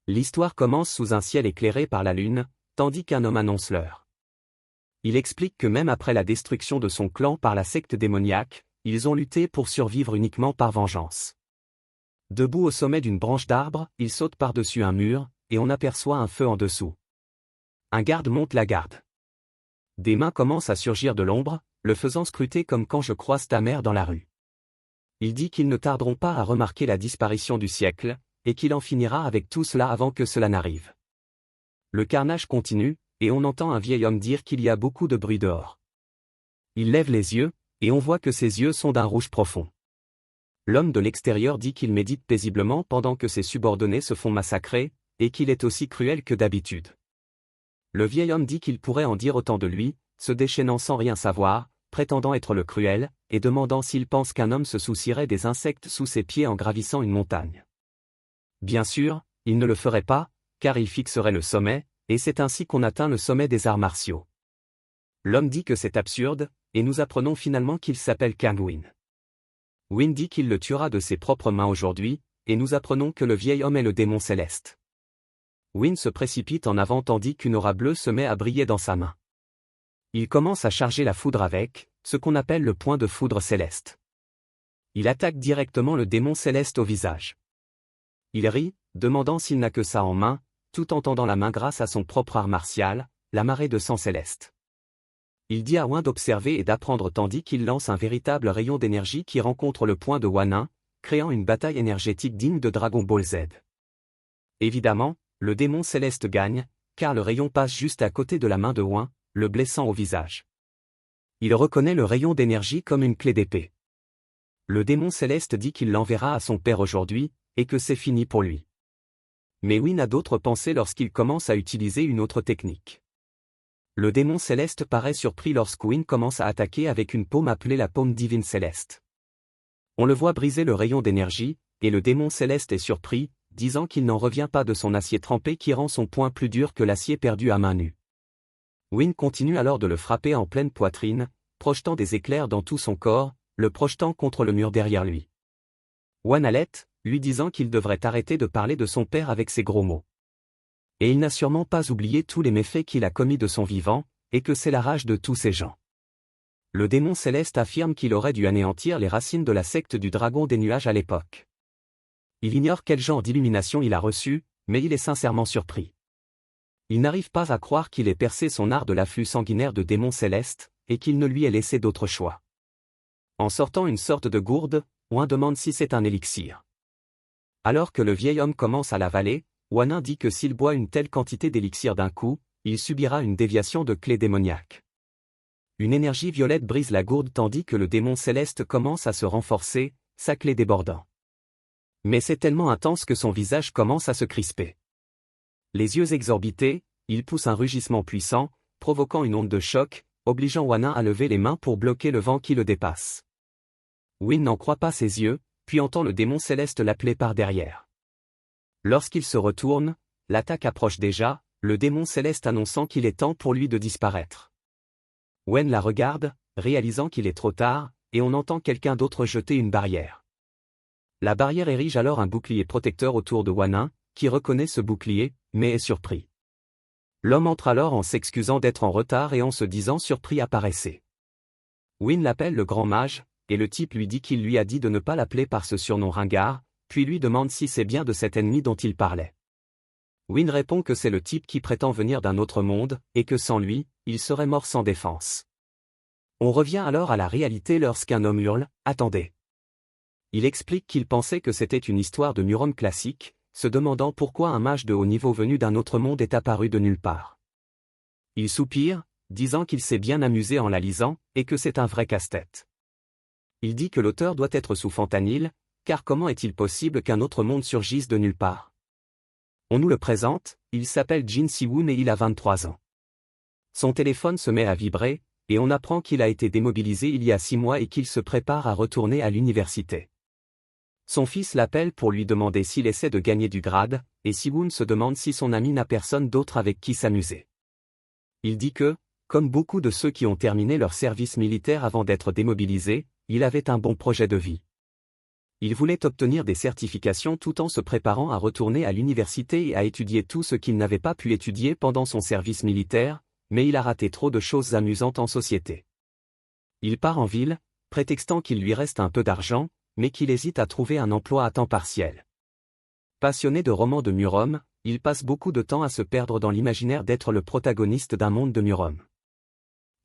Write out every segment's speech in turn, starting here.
L'histoire commence sous un ciel éclairé par la lune, tandis qu'un homme annonce l'heure. Il explique que même après la destruction de son clan par la secte démoniaque, ils ont lutté pour survivre uniquement par vengeance. Debout au sommet d'une branche d'arbre, il saute par-dessus un mur, et on aperçoit un feu en dessous. Un garde monte la garde. Des mains commencent à surgir de l'ombre, le faisant scruter comme quand je croise ta mère dans la rue. Il dit qu'ils ne tarderont pas à remarquer la disparition du siècle, et qu'il en finira avec tout cela avant que cela n'arrive. Le carnage continue, et on entend un vieil homme dire qu'il y a beaucoup de bruit dehors. Il lève les yeux, et on voit que ses yeux sont d'un rouge profond. L'homme de l'extérieur dit qu'il médite paisiblement pendant que ses subordonnés se font massacrer, et qu'il est aussi cruel que d'habitude. Le vieil homme dit qu'il pourrait en dire autant de lui, se déchaînant sans rien savoir, prétendant être le cruel, et demandant s'il pense qu'un homme se soucierait des insectes sous ses pieds en gravissant une montagne. Bien sûr, il ne le ferait pas, car il fixerait le sommet, et c'est ainsi qu'on atteint le sommet des arts martiaux. L'homme dit que c'est absurde, et nous apprenons finalement qu'il s'appelle Kang Win. Win dit qu'il le tuera de ses propres mains aujourd'hui, et nous apprenons que le vieil homme est le démon céleste. Win se précipite en avant tandis qu'une aura bleue se met à briller dans sa main. Il commence à charger la foudre avec, ce qu'on appelle le point de foudre céleste. Il attaque directement le démon céleste au visage. Il rit, demandant s'il n'a que ça en main, tout en tendant la main grâce à son propre art martial, la marée de sang céleste. Il dit à Wan d'observer et d'apprendre tandis qu'il lance un véritable rayon d'énergie qui rencontre le point de Wanin, créant une bataille énergétique digne de Dragon Ball Z. Évidemment, le démon céleste gagne, car le rayon passe juste à côté de la main de Wan, le blessant au visage. Il reconnaît le rayon d'énergie comme une clé d'épée. Le démon céleste dit qu'il l'enverra à son père aujourd'hui, et que c'est fini pour lui. Mais Win a d'autres pensées lorsqu'il commence à utiliser une autre technique. Le démon céleste paraît surpris lorsque Win commence à attaquer avec une paume appelée la paume divine céleste. On le voit briser le rayon d'énergie, et le démon céleste est surpris, disant qu'il n'en revient pas de son acier trempé qui rend son poing plus dur que l'acier perdu à main nue. Win continue alors de le frapper en pleine poitrine, projetant des éclairs dans tout son corps, le projetant contre le mur derrière lui. Wan halète, lui disant qu'il devrait arrêter de parler de son père avec ses gros mots. Et il n'a sûrement pas oublié tous les méfaits qu'il a commis de son vivant, et que c'est la rage de tous ces gens. Le démon céleste affirme qu'il aurait dû anéantir les racines de la secte du dragon des nuages à l'époque. Il ignore quel genre d'illumination il a reçu, mais il est sincèrement surpris. Il n'arrive pas à croire qu'il ait percé son art de l'afflux sanguinaire de démons célestes, et qu'il ne lui ait laissé d'autre choix. En sortant une sorte de gourde, Wan demande si c'est un élixir. Alors que le vieil homme commence à l'avaler, Wanin dit que s'il boit une telle quantité d'élixir d'un coup, il subira une déviation de clé démoniaque. Une énergie violette brise la gourde tandis que le démon céleste commence à se renforcer, sa clé débordant. Mais c'est tellement intense que son visage commence à se crisper. Les yeux exorbités, il pousse un rugissement puissant, provoquant une onde de choc, obligeant Wanin à lever les mains pour bloquer le vent qui le dépasse. Win n'en croit pas ses yeux, puis entend le démon céleste l'appeler par derrière. Lorsqu'il se retourne, l'attaque approche déjà, le démon céleste annonçant qu'il est temps pour lui de disparaître. Wen la regarde, réalisant qu'il est trop tard, et on entend quelqu'un d'autre jeter une barrière. La barrière érige alors un bouclier protecteur autour de Wanin, qui reconnaît ce bouclier, mais est surpris. L'homme entre alors en s'excusant d'être en retard et en se disant surpris à paresser. Win l'appelle le grand mage, et le type lui dit qu'il lui a dit de ne pas l'appeler par ce surnom ringard, puis lui demande si c'est bien de cet ennemi dont il parlait. Win répond que c'est le type qui prétend venir d'un autre monde, et que sans lui, il serait mort sans défense. On revient alors à la réalité lorsqu'un homme hurle « Attendez !» Il explique qu'il pensait que c'était une histoire de Murom classique, se demandant pourquoi un mage de haut niveau venu d'un autre monde est apparu de nulle part. Il soupire, disant qu'il s'est bien amusé en la lisant, et que c'est un vrai casse-tête. Il dit que l'auteur doit être sous fentanyl, car comment est-il possible qu'un autre monde surgisse de nulle part? On nous le présente, il s'appelle Jin Si-woon et il a 23 ans. Son téléphone se met à vibrer, et on apprend qu'il a été démobilisé il y a 6 mois et qu'il se prépare à retourner à l'université. Son fils l'appelle pour lui demander s'il essaie de gagner du grade, et Si-woon se demande si son ami n'a personne d'autre avec qui s'amuser. Il dit que, comme beaucoup de ceux qui ont terminé leur service militaire avant d'être démobilisés, il avait un bon projet de vie. Il voulait obtenir des certifications tout en se préparant à retourner à l'université et à étudier tout ce qu'il n'avait pas pu étudier pendant son service militaire, mais il a raté trop de choses amusantes en société. Il part en ville, prétextant qu'il lui reste un peu d'argent, mais qu'il hésite à trouver un emploi à temps partiel. Passionné de romans de Murom, il passe beaucoup de temps à se perdre dans l'imaginaire d'être le protagoniste d'un monde de Murom.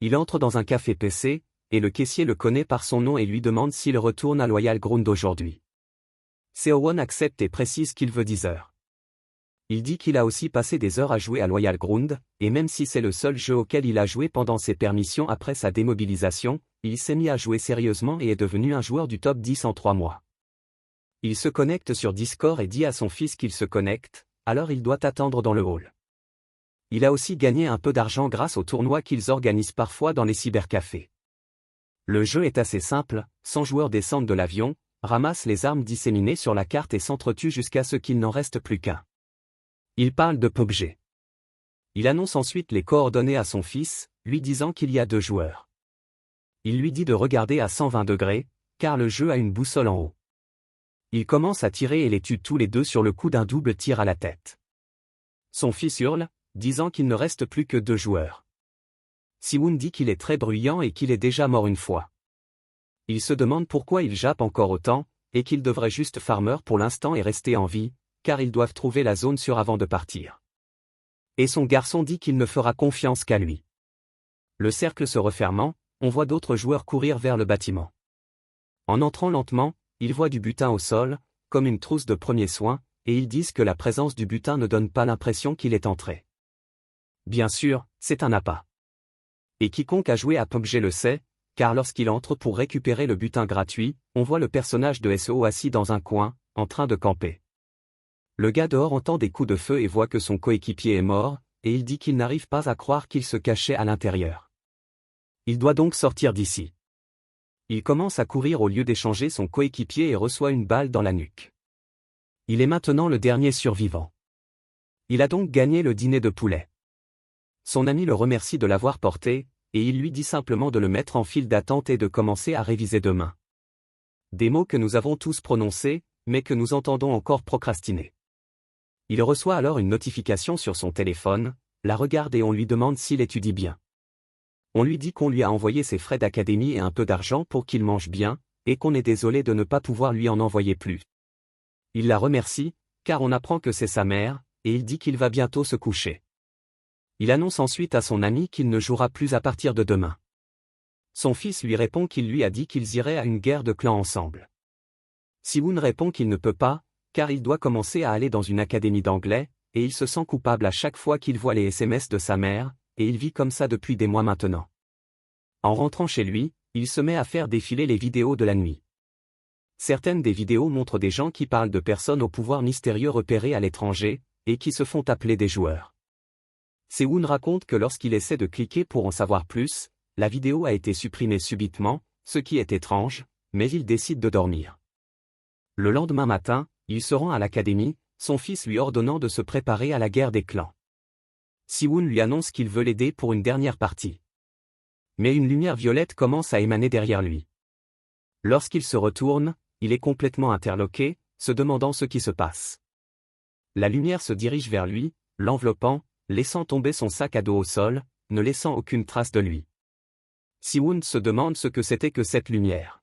Il entre dans un café PC, et le caissier le connaît par son nom et lui demande s'il retourne à Loyal Ground aujourd'hui. Seo-won accepte et précise qu'il veut 10 heures. Il dit qu'il a aussi passé des heures à jouer à Loyal Ground, et même si c'est le seul jeu auquel il a joué pendant ses permissions après sa démobilisation, il s'est mis à jouer sérieusement et est devenu un joueur du top 10 en 3 mois. Il se connecte sur Discord et dit à son fils qu'il se connecte, alors il doit attendre dans le hall. Il a aussi gagné un peu d'argent grâce aux tournois qu'ils organisent parfois dans les cybercafés. Le jeu est assez simple, 100 joueurs descendent de l'avion, ramassent les armes disséminées sur la carte et s'entretuent jusqu'à ce qu'il n'en reste plus qu'un. Il parle de PUBG. Il annonce ensuite les coordonnées à son fils, lui disant qu'il y a 2 joueurs. Il lui dit de regarder à 120 degrés, car le jeu a une boussole en haut. Il commence à tirer et les tue tous les deux sur le coup d'un double tir à la tête. Son fils hurle, disant qu'il ne reste plus que 2 joueurs. Si-won dit qu'il est très bruyant et qu'il est déjà mort une fois. Il se demande pourquoi il jappe encore autant, et qu'il devrait juste farmer pour l'instant et rester en vie, car ils doivent trouver la zone sûre avant de partir. Et son garçon dit qu'il ne fera confiance qu'à lui. Le cercle se refermant, on voit d'autres joueurs courir vers le bâtiment. En entrant lentement, ils voient du butin au sol, comme une trousse de premiers soins, et ils disent que la présence du butin ne donne pas l'impression qu'il est entré. Bien sûr, c'est un appât. Et quiconque a joué à PUBG le sait, car lorsqu'il entre pour récupérer le butin gratuit, on voit le personnage de SEO assis dans un coin, en train de camper. Le gars dehors entend des coups de feu et voit que son coéquipier est mort, et il dit qu'il n'arrive pas à croire qu'il se cachait à l'intérieur. Il doit donc sortir d'ici. Il commence à courir au lieu d'échanger son coéquipier et reçoit une balle dans la nuque. Il est maintenant le dernier survivant. Il a donc gagné le dîner de poulet. Son ami le remercie de l'avoir porté, et il lui dit simplement de le mettre en file d'attente et de commencer à réviser demain. Des mots que nous avons tous prononcés, mais que nous entendons encore procrastiner. Il reçoit alors une notification sur son téléphone, la regarde et on lui demande s'il étudie bien. On lui dit qu'on lui a envoyé ses frais d'académie et un peu d'argent pour qu'il mange bien, et qu'on est désolé de ne pas pouvoir lui en envoyer plus. Il la remercie, car on apprend que c'est sa mère, et il dit qu'il va bientôt se coucher. Il annonce ensuite à son ami qu'il ne jouera plus à partir de demain. Son fils lui répond qu'il lui a dit qu'ils iraient à une guerre de clans ensemble. Si-won répond qu'il ne peut pas, car il doit commencer à aller dans une académie d'anglais, et il se sent coupable à chaque fois qu'il voit les SMS de sa mère, et il vit comme ça depuis des mois maintenant. En rentrant chez lui, il se met à faire défiler les vidéos de la nuit. Certaines des vidéos montrent des gens qui parlent de personnes au pouvoir mystérieux repérées à l'étranger, et qui se font appeler des joueurs. Seo-won raconte que lorsqu'il essaie de cliquer pour en savoir plus, la vidéo a été supprimée subitement, ce qui est étrange, mais il décide de dormir. Le lendemain matin, il se rend à l'académie, son fils lui ordonnant de se préparer à la guerre des clans. Si-won lui annonce qu'il veut l'aider pour une dernière partie. Mais une lumière violette commence à émaner derrière lui. Lorsqu'il se retourne, il est complètement interloqué, se demandant ce qui se passe. La lumière se dirige vers lui, l'enveloppant, laissant tomber son sac à dos au sol, ne laissant aucune trace de lui. Si-won se demande ce que c'était que cette lumière.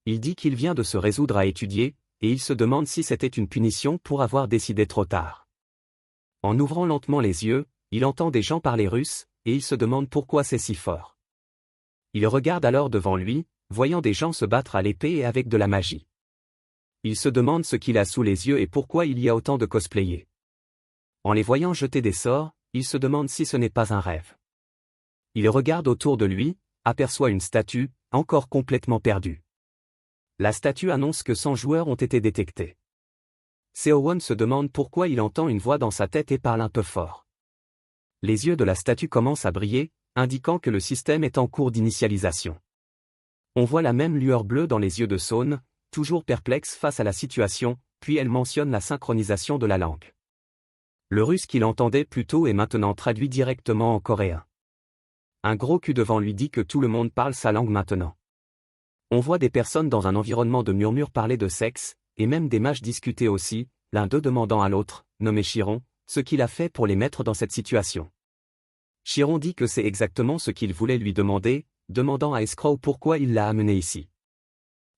Il dit qu'il vient de se résoudre à étudier, et il se demande si c'était une punition pour avoir décidé trop tard. En ouvrant lentement les yeux, il entend des gens parler russe, et il se demande pourquoi c'est si fort. Il regarde alors devant lui, voyant des gens se battre à l'épée et avec de la magie. Il se demande ce qu'il a sous les yeux et pourquoi il y a autant de cosplayers. En les voyant jeter des sorts, il se demande si ce n'est pas un rêve. Il regarde autour de lui, aperçoit une statue, encore complètement perdue. La statue annonce que 100 joueurs ont été détectés. Seo-won se demande pourquoi il entend une voix dans sa tête et parle un peu fort. Les yeux de la statue commencent à briller, indiquant que le système est en cours d'initialisation. On voit la même lueur bleue dans les yeux de Son, toujours perplexe face à la situation, puis elle mentionne la synchronisation de la langue. Le russe qu'il entendait plus tôt est maintenant traduit directement en coréen. Un gros cul devant lui dit que tout le monde parle sa langue maintenant. On voit des personnes dans un environnement de murmures parler de sexe, et même des mages discuter aussi, l'un d'eux demandant à l'autre, nommé Chiron, ce qu'il a fait pour les mettre dans cette situation. Chiron dit que c'est exactement ce qu'il voulait lui demander, demandant à Escrow pourquoi il l'a amené ici.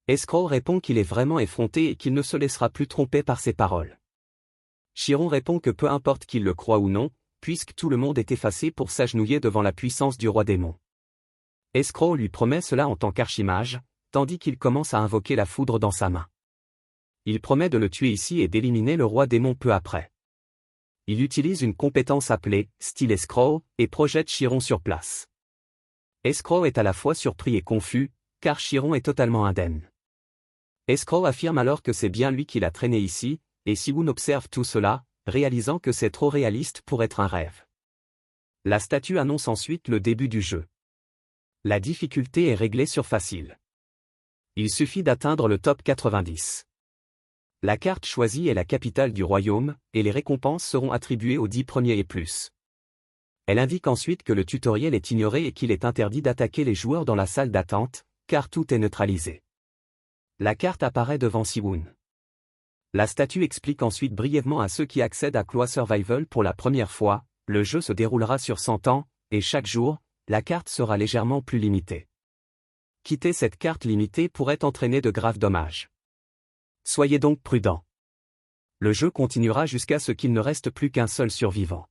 Escrow répond qu'il est vraiment effronté et qu'il ne se laissera plus tromper par ses paroles. Chiron répond que peu importe qu'il le croie ou non, puisque tout le monde est effacé pour s'agenouiller devant la puissance du roi démon. Escrow lui promet cela en tant qu'archimage, tandis qu'il commence à invoquer la foudre dans sa main. Il promet de le tuer ici et d'éliminer le roi démon peu après. Il utilise une compétence appelée « style Escrow » et projette Chiron sur place. Escrow est à la fois surpris et confus, car Chiron est totalement indemne. Escrow affirme alors que c'est bien lui qui l'a traîné ici, et Siwoon observe tout cela, réalisant que c'est trop réaliste pour être un rêve. La statue annonce ensuite le début du jeu. La difficulté est réglée sur facile. Il suffit d'atteindre le top 90. La carte choisie est la capitale du royaume, et les récompenses seront attribuées aux 10 premiers et plus. Elle indique ensuite que le tutoriel est ignoré et qu'il est interdit d'attaquer les joueurs dans la salle d'attente, car tout est neutralisé. La carte apparaît devant Siwoon. La statue explique ensuite brièvement à ceux qui accèdent à Kloa Survival pour la première fois, le jeu se déroulera sur 100 ans, et chaque jour, la carte sera légèrement plus limitée. Quitter cette carte limitée pourrait entraîner de graves dommages. Soyez donc prudents. Le jeu continuera jusqu'à ce qu'il ne reste plus qu'un seul survivant.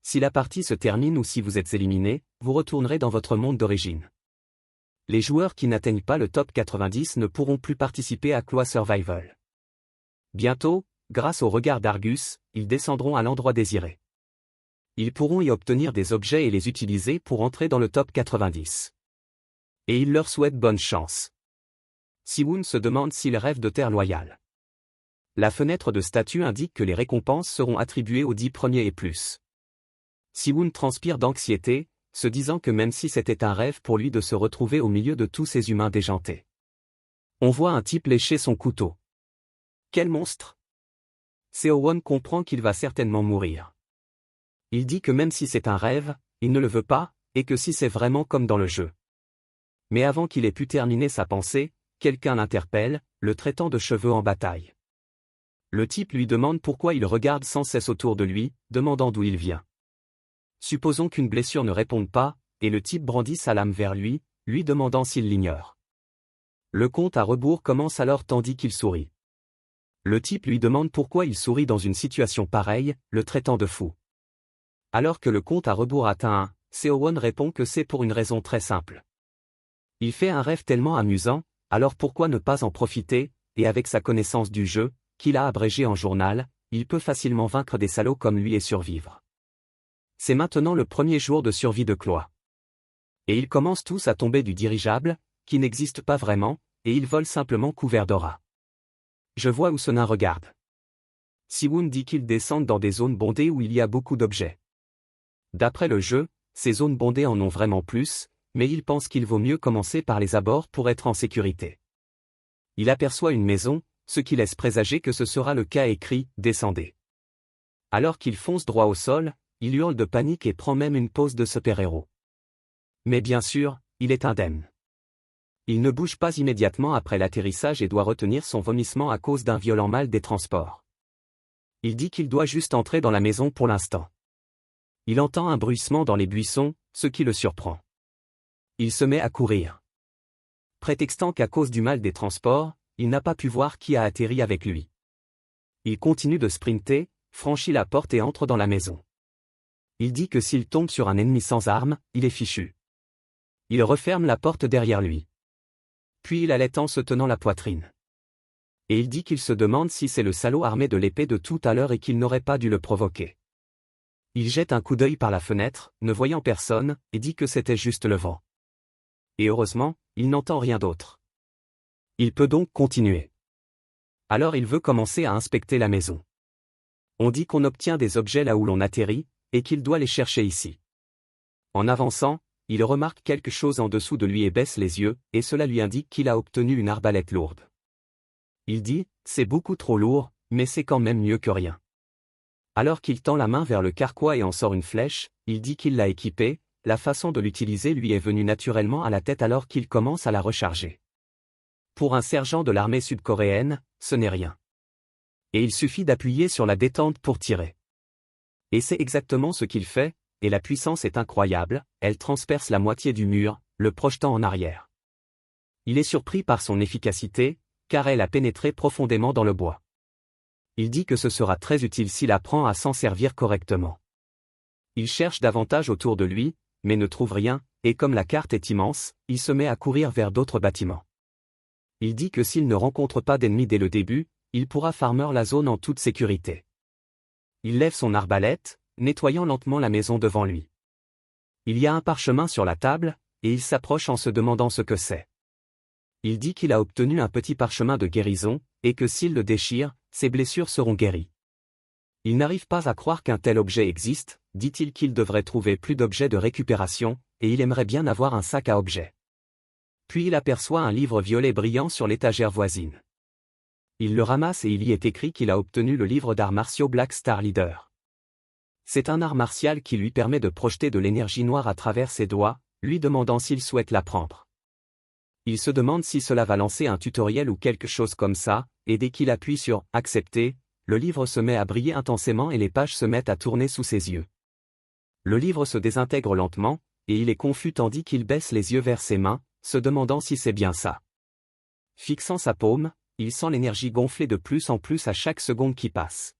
Si la partie se termine ou si vous êtes éliminé, vous retournerez dans votre monde d'origine. Les joueurs qui n'atteignent pas le top 90 ne pourront plus participer à Kloa Survival. Bientôt, grâce au regard d'Argus, ils descendront à l'endroit désiré. Ils pourront y obtenir des objets et les utiliser pour entrer dans le top 90. Et il leur souhaite bonne chance. Siwoon se demande s'il rêve de terre loyale. La fenêtre de statut indique que les récompenses seront attribuées aux 10 premiers et plus. Siwoon transpire d'anxiété, se disant que même si c'était un rêve pour lui de se retrouver au milieu de tous ces humains déjantés. On voit un type lécher son couteau. Quel monstre! Seo-won comprend qu'il va certainement mourir. Il dit que même si c'est un rêve, il ne le veut pas, et que si c'est vraiment comme dans le jeu. Mais avant qu'il ait pu terminer sa pensée, quelqu'un l'interpelle, le traitant de cheveux en bataille. Le type lui demande pourquoi il regarde sans cesse autour de lui, demandant d'où il vient. Supposons qu'une blessure ne réponde pas, et le type brandit sa lame vers lui, lui demandant s'il l'ignore. Le compte à rebours commence alors tandis qu'il sourit. Le type lui demande pourquoi il sourit dans une situation pareille, le traitant de fou. Alors que le compte à rebours atteint 1, Seo-won répond que c'est pour une raison très simple. Il fait un rêve tellement amusant, alors pourquoi ne pas en profiter, et avec sa connaissance du jeu, qu'il a abrégé en journal, il peut facilement vaincre des salauds comme lui et survivre. C'est maintenant le premier jour de survie de Kloa. Et ils commencent tous à tomber du dirigeable, qui n'existe pas vraiment, et ils volent simplement couverts d'aura. Je vois où ce nain regarde. Siwoon dit qu'ils descendent dans des zones bondées où il y a beaucoup d'objets. D'après le jeu, ces zones bondées en ont vraiment plus, mais il pense qu'il vaut mieux commencer par les abords pour être en sécurité. Il aperçoit une maison, ce qui laisse présager que ce sera le cas et crie « Descendez ». Alors qu'il fonce droit au sol, il hurle de panique et prend même une pose de super-héros. Mais bien sûr, il est indemne. Il ne bouge pas immédiatement après l'atterrissage et doit retenir son vomissement à cause d'un violent mal des transports. Il dit qu'il doit juste entrer dans la maison pour l'instant. Il entend un bruissement dans les buissons, ce qui le surprend. Il se met à courir. Prétextant qu'à cause du mal des transports, il n'a pas pu voir qui a atterri avec lui. Il continue de sprinter, franchit la porte et entre dans la maison. Il dit que s'il tombe sur un ennemi sans arme, il est fichu. Il referme la porte derrière lui. Puis il allait en se tenant la poitrine. Et il dit qu'il se demande si c'est le salaud armé de l'épée de tout à l'heure et qu'il n'aurait pas dû le provoquer. Il jette un coup d'œil par la fenêtre, ne voyant personne, et dit que c'était juste le vent. Et heureusement, il n'entend rien d'autre. Il peut donc continuer. Alors il veut commencer à inspecter la maison. On dit qu'on obtient des objets là où l'on atterrit, et qu'il doit les chercher ici. En avançant, il remarque quelque chose en dessous de lui et baisse les yeux, et cela lui indique qu'il a obtenu une arbalète lourde. Il dit, c'est beaucoup trop lourd, mais c'est quand même mieux que rien. Alors qu'il tend la main vers le carquois et en sort une flèche, il dit qu'il l'a équipée, la façon de l'utiliser lui est venue naturellement à la tête alors qu'il commence à la recharger. Pour un sergent de l'armée sud-coréenne, ce n'est rien. Et il suffit d'appuyer sur la détente pour tirer. Et c'est exactement ce qu'il fait, et la puissance est incroyable, elle transperce la moitié du mur, le projetant en arrière. Il est surpris par son efficacité, car elle a pénétré profondément dans le bois. Il dit que ce sera très utile s'il apprend à s'en servir correctement. Il cherche davantage autour de lui, mais ne trouve rien, et comme la carte est immense, il se met à courir vers d'autres bâtiments. Il dit que s'il ne rencontre pas d'ennemis dès le début, il pourra farmer la zone en toute sécurité. Il lève son arbalète, nettoyant lentement la maison devant lui. Il y a un parchemin sur la table, et il s'approche en se demandant ce que c'est. Il dit qu'il a obtenu un petit parchemin de guérison, et que s'il le déchire, ses blessures seront guéries. Il n'arrive pas à croire qu'un tel objet existe, dit-il qu'il devrait trouver plus d'objets de récupération, et il aimerait bien avoir un sac à objets. Puis il aperçoit un livre violet brillant sur l'étagère voisine. Il le ramasse et il y est écrit qu'il a obtenu le livre d'arts martiaux Black Star Leader. C'est un art martial qui lui permet de projeter de l'énergie noire à travers ses doigts, lui demandant s'il souhaite l'apprendre. Il se demande si cela va lancer un tutoriel ou quelque chose comme ça, et dès qu'il appuie sur « Accepter », le livre se met à briller intensément et les pages se mettent à tourner sous ses yeux. Le livre se désintègre lentement, et il est confus tandis qu'il baisse les yeux vers ses mains, se demandant si c'est bien ça. Fixant sa paume, il sent l'énergie gonfler de plus en plus à chaque seconde qui passe.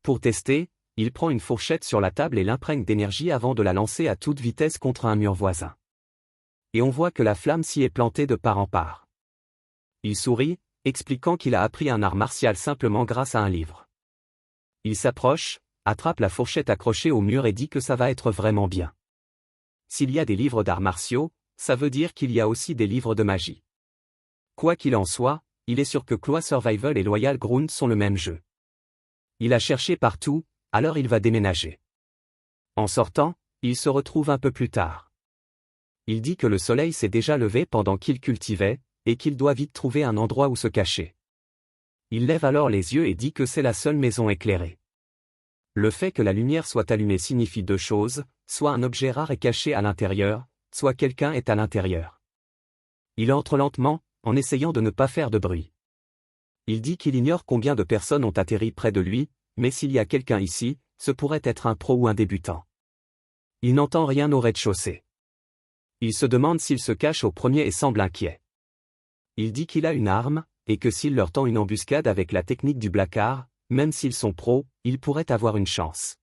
Pour tester, il prend une fourchette sur la table et l'imprègne d'énergie avant de la lancer à toute vitesse contre un mur voisin. Et on voit que la flamme s'y est plantée de part en part. Il sourit, expliquant qu'il a appris un art martial simplement grâce à un livre. Il s'approche, attrape la fourchette accrochée au mur et dit que ça va être vraiment bien. S'il y a des livres d'arts martiaux, ça veut dire qu'il y a aussi des livres de magie. Quoi qu'il en soit, il est sûr que Claw Survival et Loyal Ground sont le même jeu. Il a cherché partout, alors il va déménager. En sortant, il se retrouve un peu plus tard. Il dit que le soleil s'est déjà levé pendant qu'il cultivait, et qu'il doit vite trouver un endroit où se cacher. Il lève alors les yeux et dit que c'est la seule maison éclairée. Le fait que la lumière soit allumée signifie deux choses, soit un objet rare est caché à l'intérieur, soit quelqu'un est à l'intérieur. Il entre lentement, en essayant de ne pas faire de bruit. Il dit qu'il ignore combien de personnes ont atterri près de lui, mais s'il y a quelqu'un ici, ce pourrait être un pro ou un débutant. Il n'entend rien au rez-de-chaussée. Il se demande s'il se cache au premier et semble inquiet. Il dit qu'il a une arme, et que s'il leur tend une embuscade avec la technique du blacard, même s'ils sont pros, ils pourraient avoir une chance.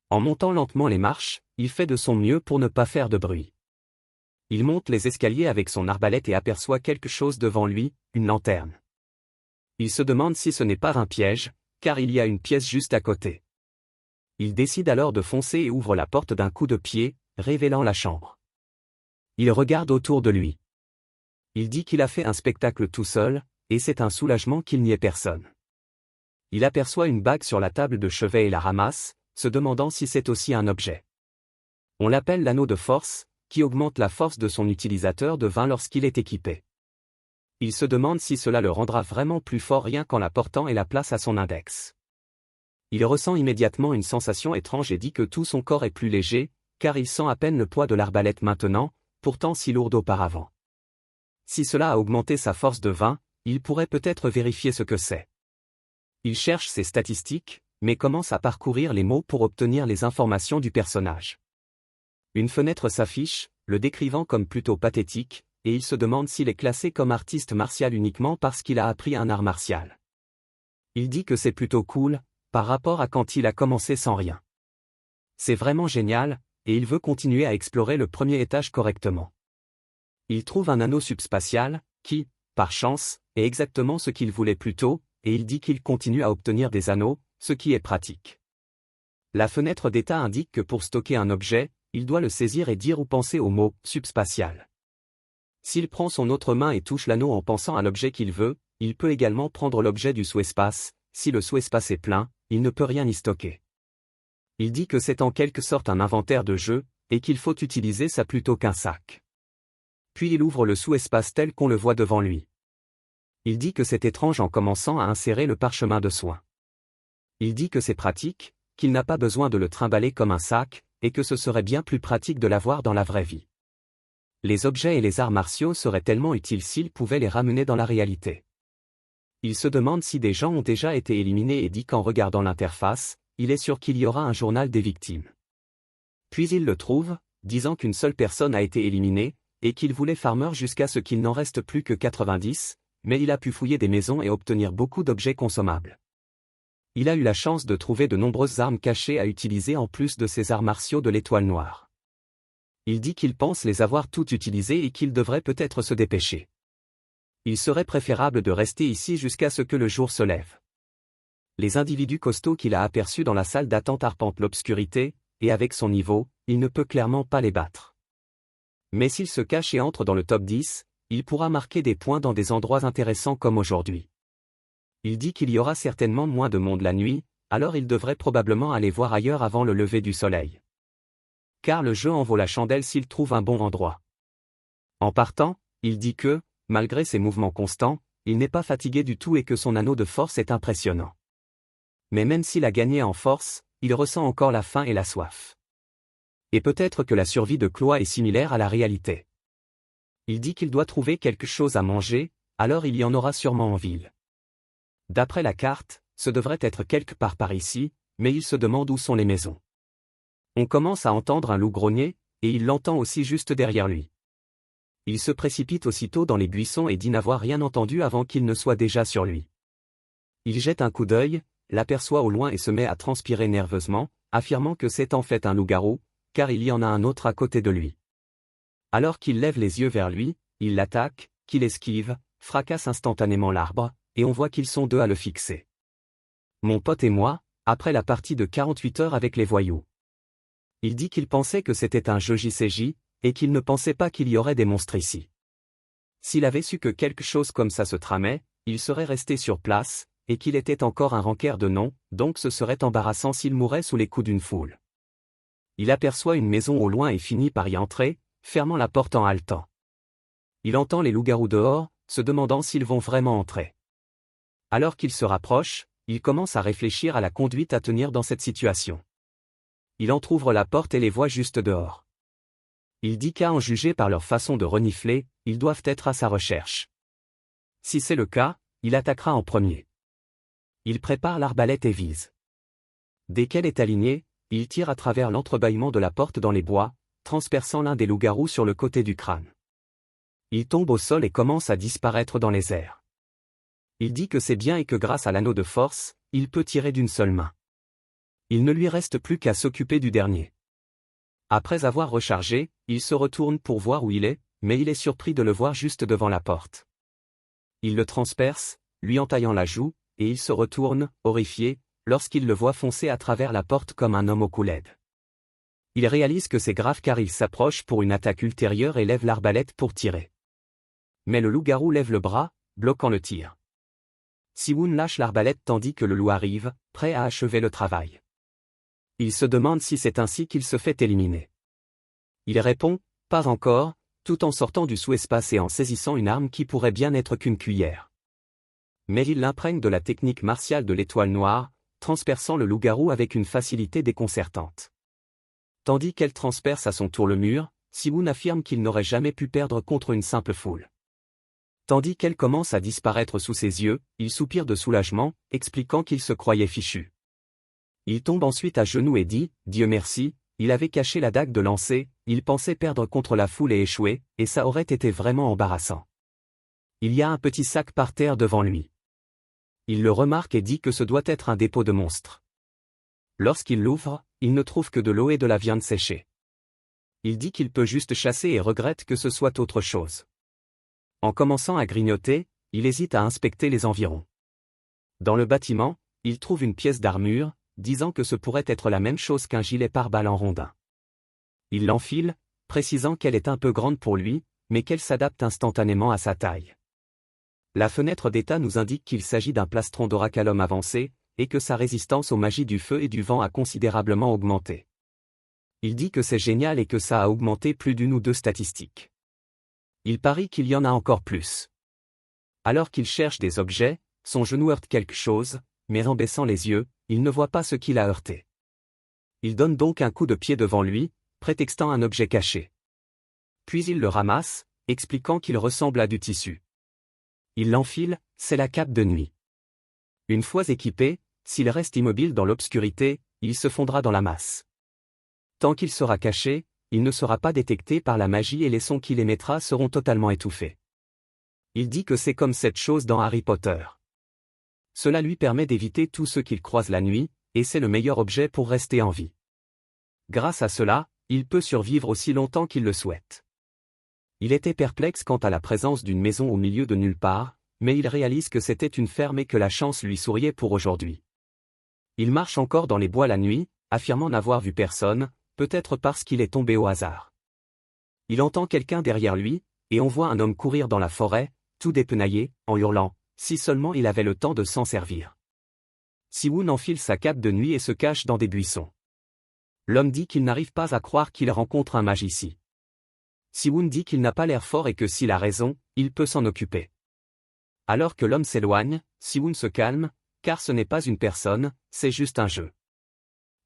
En montant lentement les marches, il fait de son mieux pour ne pas faire de bruit. Il monte les escaliers avec son arbalète et aperçoit quelque chose devant lui, une lanterne. Il se demande si ce n'est pas un piège, car il y a une pièce juste à côté. Il décide alors de foncer et ouvre la porte d'un coup de pied, révélant la chambre. Il regarde autour de lui. Il dit qu'il a fait un spectacle tout seul, et c'est un soulagement qu'il n'y ait personne. Il aperçoit une bague sur la table de chevet et la ramasse, se demandant si c'est aussi un objet. On l'appelle l'anneau de force, qui augmente la force de son utilisateur de 20 lorsqu'il est équipé. Il se demande si cela le rendra vraiment plus fort rien qu'en la portant et la place à son index. Il ressent immédiatement une sensation étrange et dit que tout son corps est plus léger, car il sent à peine le poids de l'arbalète maintenant, pourtant si lourde auparavant. Si cela a augmenté sa force de 20, il pourrait peut-être vérifier ce que c'est. Il cherche ses statistiques, mais commence à parcourir les mots pour obtenir les informations du personnage. Une fenêtre s'affiche, le décrivant comme plutôt pathétique, et il se demande s'il est classé comme artiste martial uniquement parce qu'il a appris un art martial. Il dit que c'est plutôt cool, par rapport à quand il a commencé sans rien. C'est vraiment génial, et il veut continuer à explorer le premier étage correctement. Il trouve un anneau subspatial, qui, par chance, est exactement ce qu'il voulait plus tôt, et il dit qu'il continue à obtenir des anneaux, ce qui est pratique. La fenêtre d'état indique que pour stocker un objet, il doit le saisir et dire ou penser au mot « subspatial ». S'il prend son autre main et touche l'anneau en pensant à l'objet qu'il veut, il peut également prendre l'objet du sous-espace. Si le sous-espace est plein, il ne peut rien y stocker. Il dit que c'est en quelque sorte un inventaire de jeu, et qu'il faut utiliser ça plutôt qu'un sac. Puis il ouvre le sous-espace tel qu'on le voit devant lui. Il dit que c'est étrange en commençant à insérer le parchemin de soin. Il dit que c'est pratique, qu'il n'a pas besoin de le trimballer comme un sac, et que ce serait bien plus pratique de l'avoir dans la vraie vie. Les objets et les arts martiaux seraient tellement utiles s'ils pouvaient les ramener dans la réalité. Il se demande si des gens ont déjà été éliminés et dit qu'en regardant l'interface, il est sûr qu'il y aura un journal des victimes. Puis il le trouve, disant qu'une seule personne a été éliminée, et qu'il voulait Farmer jusqu'à ce qu'il n'en reste plus que 90, mais il a pu fouiller des maisons et obtenir beaucoup d'objets consommables. Il a eu la chance de trouver de nombreuses armes cachées à utiliser en plus de ses arts martiaux de l'Étoile Noire. Il dit qu'il pense les avoir toutes utilisées et qu'il devrait peut-être se dépêcher. Il serait préférable de rester ici jusqu'à ce que le jour se lève. Les individus costauds qu'il a aperçus dans la salle d'attente arpentent l'obscurité, et avec son niveau, il ne peut clairement pas les battre. Mais s'il se cache et entre dans le top 10, il pourra marquer des points dans des endroits intéressants comme aujourd'hui. Il dit qu'il y aura certainement moins de monde la nuit, alors il devrait probablement aller voir ailleurs avant le lever du soleil. Car le jeu en vaut la chandelle s'il trouve un bon endroit. En partant, il dit que, malgré ses mouvements constants, il n'est pas fatigué du tout et que son anneau de force est impressionnant. Mais même s'il a gagné en force, il ressent encore la faim et la soif. Et peut-être que la survie de Chloé est similaire à la réalité. Il dit qu'il doit trouver quelque chose à manger, alors il y en aura sûrement en ville. D'après la carte, ce devrait être quelque part par ici, mais il se demande où sont les maisons. On commence à entendre un loup grogner, et il l'entend aussi juste derrière lui. Il se précipite aussitôt dans les buissons et dit n'avoir rien entendu avant qu'il ne soit déjà sur lui. Il jette un coup d'œil, l'aperçoit au loin et se met à transpirer nerveusement, affirmant que c'est en fait un loup-garou, car il y en a un autre à côté de lui. Alors qu'il lève les yeux vers lui, il l'attaque, qu'il esquive, fracasse instantanément l'arbre, et on voit qu'ils sont deux à le fixer. Mon pote et moi, après la partie de 48 heures avec les voyous. Il dit qu'il pensait que c'était un jeu JCJ, et qu'il ne pensait pas qu'il y aurait des monstres ici. S'il avait su que quelque chose comme ça se tramait, il serait resté sur place, et qu'il était encore un rancœur de nom, donc ce serait embarrassant s'il mourait sous les coups d'une foule. Il aperçoit une maison au loin et finit par y entrer, fermant la porte en haletant. Il entend les loups-garous dehors, se demandant s'ils vont vraiment entrer. Alors qu'il se rapproche, il commence à réfléchir à la conduite à tenir dans cette situation. Il entr'ouvre la porte et les voit juste dehors. Il dit qu'à en juger par leur façon de renifler, ils doivent être à sa recherche. Si c'est le cas, il attaquera en premier. Il prépare l'arbalète et vise. Dès qu'elle est alignée, il tire à travers l'entrebâillement de la porte dans les bois, transperçant l'un des loups-garous sur le côté du crâne. Il tombe au sol et commence à disparaître dans les airs. Il dit que c'est bien et que grâce à l'anneau de force, il peut tirer d'une seule main. Il ne lui reste plus qu'à s'occuper du dernier. Après avoir rechargé, il se retourne pour voir où il est, mais il est surpris de le voir juste devant la porte. Il le transperce, lui entaillant la joue, et il se retourne, horrifié, lorsqu'il le voit foncer à travers la porte comme un homme au cou laide. Il réalise que c'est grave car il s'approche pour une attaque ultérieure et lève l'arbalète pour tirer. Mais le loup-garou lève le bras, bloquant le tir. Siwoon lâche l'arbalète tandis que le loup arrive, prêt à achever le travail. Il se demande si c'est ainsi qu'il se fait éliminer. Il répond, pas encore, tout en sortant du sous-espace et en saisissant une arme qui pourrait bien n'être qu'une cuillère. Mais il l'imprègne de la technique martiale de l'Étoile Noire, transperçant le loup-garou avec une facilité déconcertante. Tandis qu'elle transperce à son tour le mur, Siwoon affirme qu'il n'aurait jamais pu perdre contre une simple foule. Tandis qu'elle commence à disparaître sous ses yeux, il soupire de soulagement, expliquant qu'il se croyait fichu. Il tombe ensuite à genoux et dit, Dieu merci, il avait caché la dague de lancer, il pensait perdre contre la foule et échouer, et ça aurait été vraiment embarrassant. Il y a un petit sac par terre devant lui. Il le remarque et dit que ce doit être un dépôt de monstres. Lorsqu'il l'ouvre, il ne trouve que de l'eau et de la viande séchée. Il dit qu'il peut juste chasser et regrette que ce soit autre chose. En commençant à grignoter, il hésite à inspecter les environs. Dans le bâtiment, il trouve une pièce d'armure, disant que ce pourrait être la même chose qu'un gilet pare-balles en rondin. Il l'enfile, précisant qu'elle est un peu grande pour lui, mais qu'elle s'adapte instantanément à sa taille. La fenêtre d'état nous indique qu'il s'agit d'un plastron d'oracalum avancé, et que sa résistance aux magies du feu et du vent a considérablement augmenté. Il dit que c'est génial et que ça a augmenté plus d'une ou deux statistiques. Il parie qu'il y en a encore plus. Alors qu'il cherche des objets, son genou heurte quelque chose, mais en baissant les yeux, il ne voit pas ce qu'il a heurté. Il donne donc un coup de pied devant lui, prétextant un objet caché. Puis il le ramasse, expliquant qu'il ressemble à du tissu. Il l'enfile, c'est la cape de nuit. Une fois équipé, s'il reste immobile dans l'obscurité, il se fondra dans la masse. Tant qu'il sera caché, il ne sera pas détecté par la magie et les sons qu'il émettra seront totalement étouffés. Il dit que c'est comme cette chose dans Harry Potter. Cela lui permet d'éviter tous ceux qu'il croise la nuit, et c'est le meilleur objet pour rester en vie. Grâce à cela, il peut survivre aussi longtemps qu'il le souhaite. Il était perplexe quant à la présence d'une maison au milieu de nulle part, mais il réalise que c'était une ferme et que la chance lui souriait pour aujourd'hui. Il marche encore dans les bois la nuit, affirmant n'avoir vu personne, peut-être parce qu'il est tombé au hasard. Il entend quelqu'un derrière lui, et on voit un homme courir dans la forêt, tout dépenaillé, en hurlant, si seulement il avait le temps de s'en servir. Si-Woon enfile sa cape de nuit et se cache dans des buissons. L'homme dit qu'il n'arrive pas à croire qu'il rencontre un mage ici. Si-Woon dit qu'il n'a pas l'air fort et que s'il a raison, il peut s'en occuper. Alors que l'homme s'éloigne, Si-Woon se calme, car ce n'est pas une personne, c'est juste un jeu.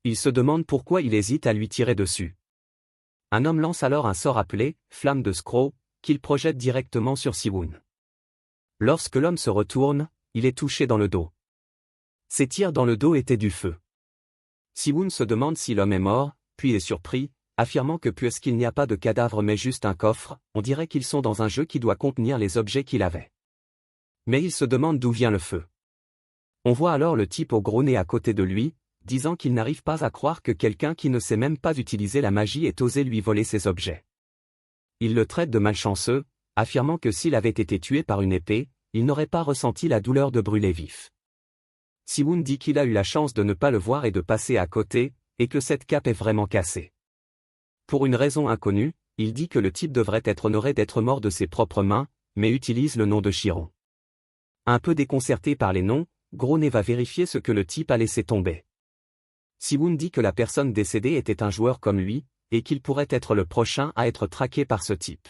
Il se demande pourquoi il hésite à lui tirer dessus. Un homme lance alors un sort appelé « Flamme de Scroll » qu'il projette directement sur Si-Woon. Lorsque l'homme se retourne, il est touché dans le dos. Ses tirs dans le dos étaient du feu. Si-Woon se demande si l'homme est mort, puis est surpris, affirmant que puisqu'il n'y a pas de cadavre mais juste un coffre, on dirait qu'ils sont dans un jeu qui doit contenir les objets qu'il avait. Mais il se demande d'où vient le feu. On voit alors le type au gros nez à côté de lui, disant qu'il n'arrive pas à croire que quelqu'un qui ne sait même pas utiliser la magie ait osé lui voler ses objets. Il le traite de malchanceux, affirmant que s'il avait été tué par une épée, il n'aurait pas ressenti la douleur de brûler vif. Si-Woon dit qu'il a eu la chance de ne pas le voir et de passer à côté, et que cette cape est vraiment cassée. Pour une raison inconnue, il dit que le type devrait être honoré d'être mort de ses propres mains, mais utilise le nom de Chiron. Un peu déconcerté par les noms, Gros-Nez va vérifier ce que le type a laissé tomber. Si-Woon dit que la personne décédée était un joueur comme lui, et qu'il pourrait être le prochain à être traqué par ce type.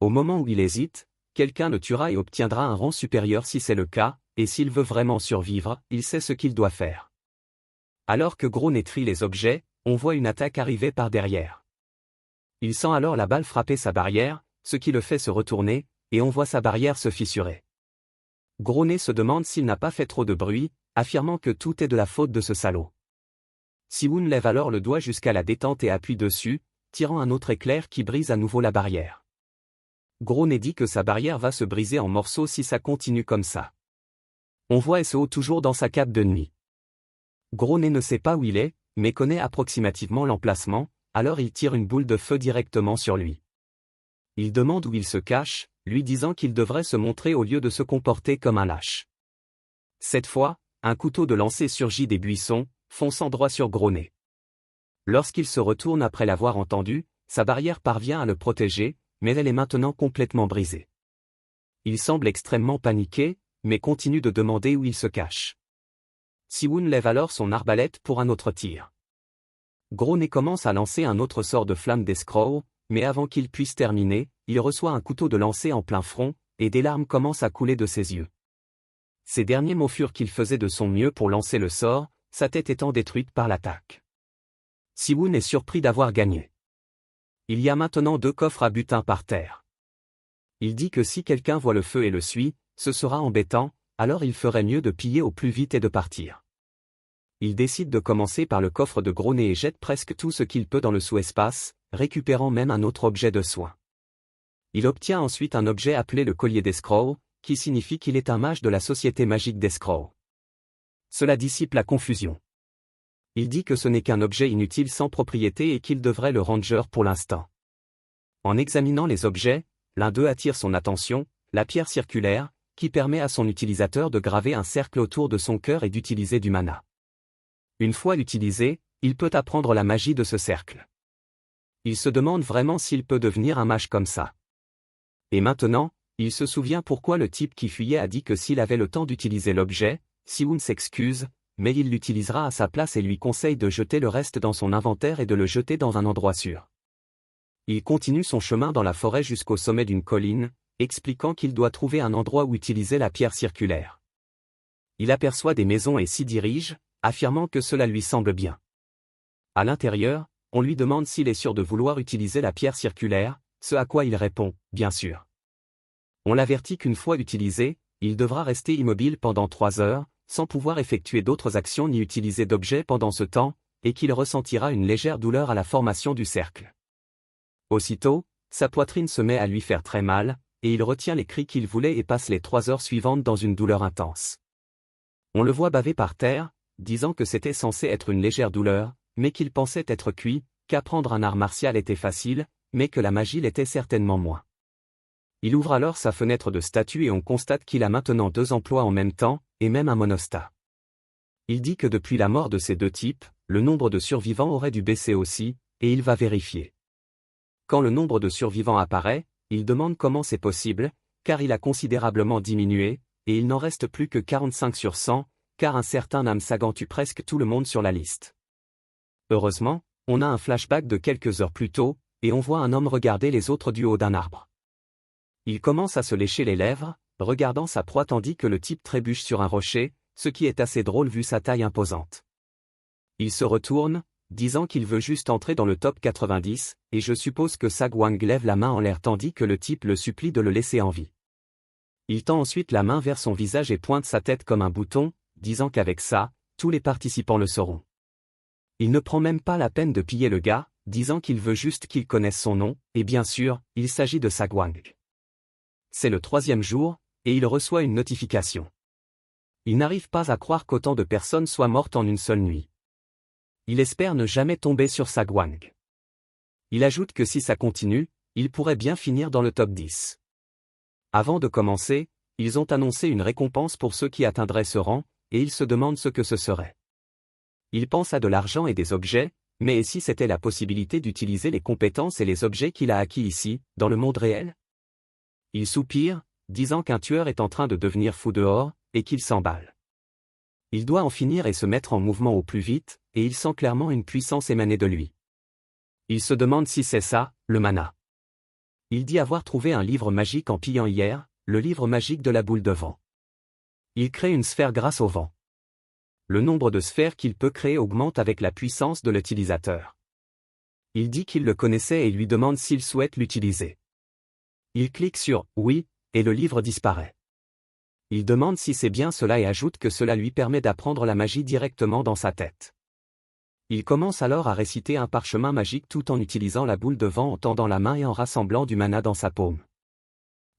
Au moment où il hésite, quelqu'un le tuera et obtiendra un rang supérieur si c'est le cas, et s'il veut vraiment survivre, il sait ce qu'il doit faire. Alors que Gros-Nez trie les objets, on voit une attaque arriver par derrière. Il sent alors la balle frapper sa barrière, ce qui le fait se retourner, et on voit sa barrière se fissurer. Gros-Nez se demande s'il n'a pas fait trop de bruit, affirmant que tout est de la faute de ce salaud. Si-Woon lève alors le doigt jusqu'à la détente et appuie dessus, tirant un autre éclair qui brise à nouveau la barrière. Gros-Nez dit que sa barrière va se briser en morceaux si ça continue comme ça. On voit SO toujours dans sa cape de nuit. Gros-Nez ne sait pas où il est, mais connaît approximativement l'emplacement, alors il tire une boule de feu directement sur lui. Il demande où il se cache, lui disant qu'il devrait se montrer au lieu de se comporter comme un lâche. Cette fois, un couteau de lancer surgit des buissons, fonçant droit sur Gros-Nez. Lorsqu'il se retourne après l'avoir entendu, sa barrière parvient à le protéger, mais elle est maintenant complètement brisée. Il semble extrêmement paniqué, mais continue de demander où il se cache. Si-Woon lève alors son arbalète pour un autre tir. Gros-Nez commence à lancer un autre sort de flamme des Scrolls, mais avant qu'il puisse terminer, il reçoit un couteau de lancer en plein front, et des larmes commencent à couler de ses yeux. Ces derniers mots furent qu'il faisait de son mieux pour lancer le sort, sa tête étant détruite par l'attaque. Si-Woon est surpris d'avoir gagné. Il y a maintenant 2 coffres à butin par terre. Il dit que si quelqu'un voit le feu et le suit, ce sera embêtant, alors il ferait mieux de piller au plus vite et de partir. Il décide de commencer par le coffre de Gros-Nez et jette presque tout ce qu'il peut dans le sous-espace, récupérant même un autre objet de soin. Il obtient ensuite un objet appelé le collier des Scrolls, qui signifie qu'il est un mage de la société magique des Scrolls. Cela dissipe la confusion. Il dit que ce n'est qu'un objet inutile sans propriété et qu'il devrait le ranger pour l'instant. En examinant les objets, l'un d'eux attire son attention, la pierre circulaire, qui permet à son utilisateur de graver un cercle autour de son cœur et d'utiliser du mana. Une fois utilisé, il peut apprendre la magie de ce cercle. Il se demande vraiment s'il peut devenir un mage comme ça. Et maintenant, il se souvient pourquoi le type qui fuyait a dit que s'il avait le temps d'utiliser l'objet, Si-Woon s'excuse, mais il l'utilisera à sa place et lui conseille de jeter le reste dans son inventaire et de le jeter dans un endroit sûr. Il continue son chemin dans la forêt jusqu'au sommet d'une colline, expliquant qu'il doit trouver un endroit où utiliser la pierre circulaire. Il aperçoit des maisons et s'y dirige, affirmant que cela lui semble bien. À l'intérieur, on lui demande s'il est sûr de vouloir utiliser la pierre circulaire, ce à quoi il répond, bien sûr. On l'avertit qu'une fois utilisé, il devra rester immobile pendant 3 heures, sans pouvoir effectuer d'autres actions ni utiliser d'objets pendant ce temps, et qu'il ressentira une légère douleur à la formation du cercle. Aussitôt, sa poitrine se met à lui faire très mal, et il retient les cris qu'il voulait et passe les 3 heures suivantes dans une douleur intense. On le voit baver par terre, disant que c'était censé être une légère douleur, mais qu'il pensait être cuit, qu'apprendre un art martial était facile, mais que la magie l'était certainement moins. Il ouvre alors sa fenêtre de statut et on constate qu'il a maintenant 2 emplois en même temps, et même un monostat. Il dit que depuis la mort de ces 2 types, le nombre de survivants aurait dû baisser aussi, et il va vérifier. Quand le nombre de survivants apparaît, il demande comment c'est possible, car il a considérablement diminué, et il n'en reste plus que 45 sur 100, car un certain Namsagan tue presque tout le monde sur la liste. Heureusement, on a un flashback de quelques heures plus tôt, et on voit un homme regarder les autres du haut d'un arbre. Il commence à se lécher les lèvres, regardant sa proie tandis que le type trébuche sur un rocher, ce qui est assez drôle vu sa taille imposante. Il se retourne, disant qu'il veut juste entrer dans le top 90, et je suppose que Sagwang lève la main en l'air tandis que le type le supplie de le laisser en vie. Il tend ensuite la main vers son visage et pointe sa tête comme un bouton, disant qu'avec ça, tous les participants le sauront. Il ne prend même pas la peine de piller le gars, disant qu'il veut juste qu'il connaisse son nom, et bien sûr, il s'agit de Sagwang. C'est le 3e jour, et il reçoit une notification. Il n'arrive pas à croire qu'autant de personnes soient mortes en une seule nuit. Il espère ne jamais tomber sur Sagwang. Il ajoute que si ça continue, il pourrait bien finir dans le top 10. Avant de commencer, ils ont annoncé une récompense pour ceux qui atteindraient ce rang, et il se demande ce que ce serait. Il pense à de l'argent et des objets, mais et si c'était la possibilité d'utiliser les compétences et les objets qu'il a acquis ici, dans le monde réel? Il soupire, disant qu'un tueur est en train de devenir fou dehors, et qu'il s'emballe. Il doit en finir et se mettre en mouvement au plus vite, et il sent clairement une puissance émaner de lui. Il se demande si c'est ça, le mana. Il dit avoir trouvé un livre magique en pillant hier, le livre magique de la boule de vent. Il crée une sphère grâce au vent. Le nombre de sphères qu'il peut créer augmente avec la puissance de l'utilisateur. Il dit qu'il le connaissait et lui demande s'il souhaite l'utiliser. Il clique sur « Oui » et le livre disparaît. Il demande si c'est bien cela et ajoute que cela lui permet d'apprendre la magie directement dans sa tête. Il commence alors à réciter un parchemin magique tout en utilisant la boule de vent en tendant la main et en rassemblant du mana dans sa paume.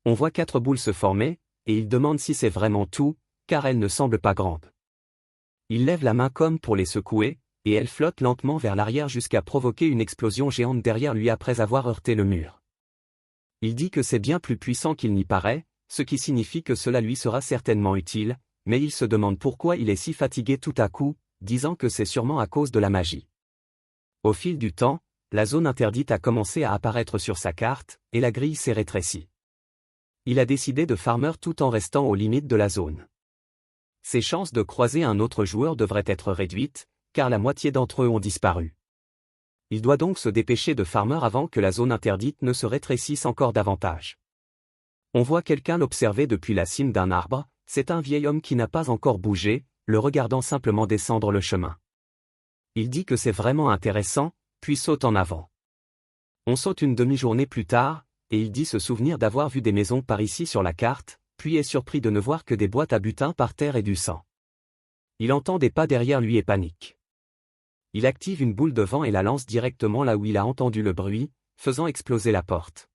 On voit 4 boules se former, et il demande si c'est vraiment tout, car elles ne semblent pas grandes. Il lève la main comme pour les secouer, et elle flotte lentement vers l'arrière jusqu'à provoquer une explosion géante derrière lui après avoir heurté le mur. Il dit que c'est bien plus puissant qu'il n'y paraît, ce qui signifie que cela lui sera certainement utile, mais il se demande pourquoi il est si fatigué tout à coup, disant que c'est sûrement à cause de la magie. Au fil du temps, la zone interdite a commencé à apparaître sur sa carte, et la grille s'est rétrécie. Il a décidé de farmer tout en restant aux limites de la zone. Ses chances de croiser un autre joueur devraient être réduites, car la moitié d'entre eux ont disparu. Il doit donc se dépêcher de farmer avant que la zone interdite ne se rétrécisse encore davantage. On voit quelqu'un l'observer depuis la cime d'un arbre, c'est un vieil homme qui n'a pas encore bougé, le regardant simplement descendre le chemin. Il dit que c'est vraiment intéressant, puis saute en avant. On saute une demi-journée plus tard, et il dit se souvenir d'avoir vu des maisons par ici sur la carte, puis est surpris de ne voir que des boîtes à butin par terre et du sang. Il entend des pas derrière lui et panique. Il active une boule de vent et la lance directement là où il a entendu le bruit, faisant exploser la porte.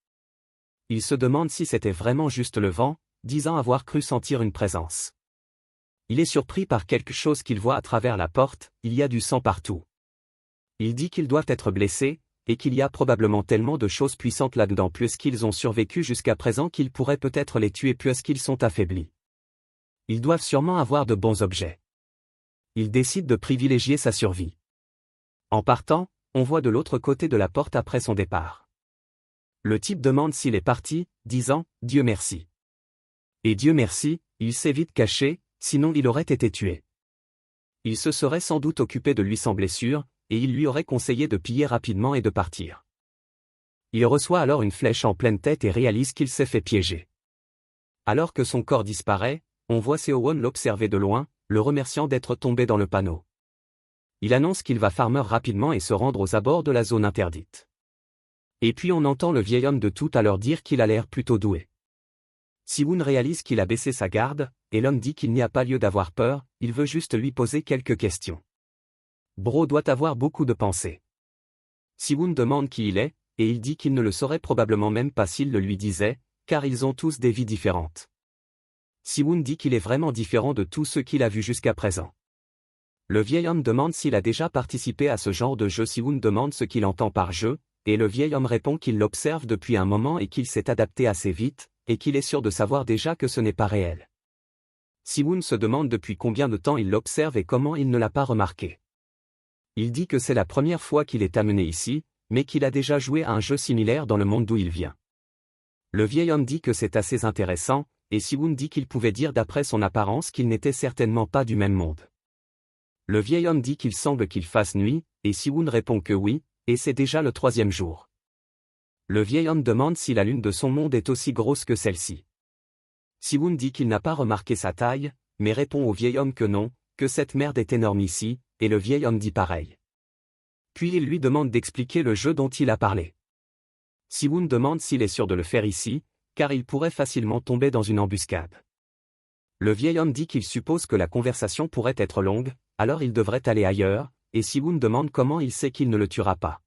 Il se demande si c'était vraiment juste le vent, disant avoir cru sentir une présence. Il est surpris par quelque chose qu'il voit à travers la porte, il y a du sang partout. Il dit qu'ils doivent être blessés, et qu'il y a probablement tellement de choses puissantes là-dedans puisqu'ils ont survécu jusqu'à présent qu'ils pourraient peut-être les tuer puisqu'ils sont affaiblis. Ils doivent sûrement avoir de bons objets. Il décide de privilégier sa survie. En partant, on voit de l'autre côté de la porte après son départ. Le type demande s'il est parti, disant « Dieu merci ». Et Dieu merci, il s'est vite caché, sinon il aurait été tué. Il se serait sans doute occupé de lui sans blessure, et il lui aurait conseillé de piller rapidement et de partir. Il reçoit alors une flèche en pleine tête et réalise qu'il s'est fait piéger. Alors que son corps disparaît, on voit Seo-won l'observer de loin, le remerciant d'être tombé dans le panneau. Il annonce qu'il va farmer rapidement et se rendre aux abords de la zone interdite. Et puis on entend le vieil homme de tout à l'heure dire qu'il a l'air plutôt doué. Siwon réalise qu'il a baissé sa garde, et l'homme dit qu'il n'y a pas lieu d'avoir peur, il veut juste lui poser quelques questions. Bro doit avoir beaucoup de pensées. Siwon demande qui il est, et il dit qu'il ne le saurait probablement même pas s'il le lui disait, car ils ont tous des vies différentes. Siwon dit qu'il est vraiment différent de tous ceux qu'il a vus jusqu'à présent. Le vieil homme demande s'il a déjà participé à ce genre de jeu. Siwon demande ce qu'il entend par jeu, et le vieil homme répond qu'il l'observe depuis un moment et qu'il s'est adapté assez vite, et qu'il est sûr de savoir déjà que ce n'est pas réel. Siwon se demande depuis combien de temps il l'observe et comment il ne l'a pas remarqué. Il dit que c'est la première fois qu'il est amené ici, mais qu'il a déjà joué à un jeu similaire dans le monde d'où il vient. Le vieil homme dit que c'est assez intéressant, et Siwon dit qu'il pouvait dire d'après son apparence qu'il n'était certainement pas du même monde. Le vieil homme dit qu'il semble qu'il fasse nuit, et Siwon répond que oui, et c'est déjà le 3e jour. Le vieil homme demande si la lune de son monde est aussi grosse que celle-ci. Siwon dit qu'il n'a pas remarqué sa taille, mais répond au vieil homme que non, que cette merde est énorme ici, et le vieil homme dit pareil. Puis il lui demande d'expliquer le jeu dont il a parlé. Siwon demande s'il est sûr de le faire ici, car il pourrait facilement tomber dans une embuscade. Le vieil homme dit qu'il suppose que la conversation pourrait être longue, alors il devrait aller ailleurs, et Siwon demande comment il sait qu'il ne le tuera pas.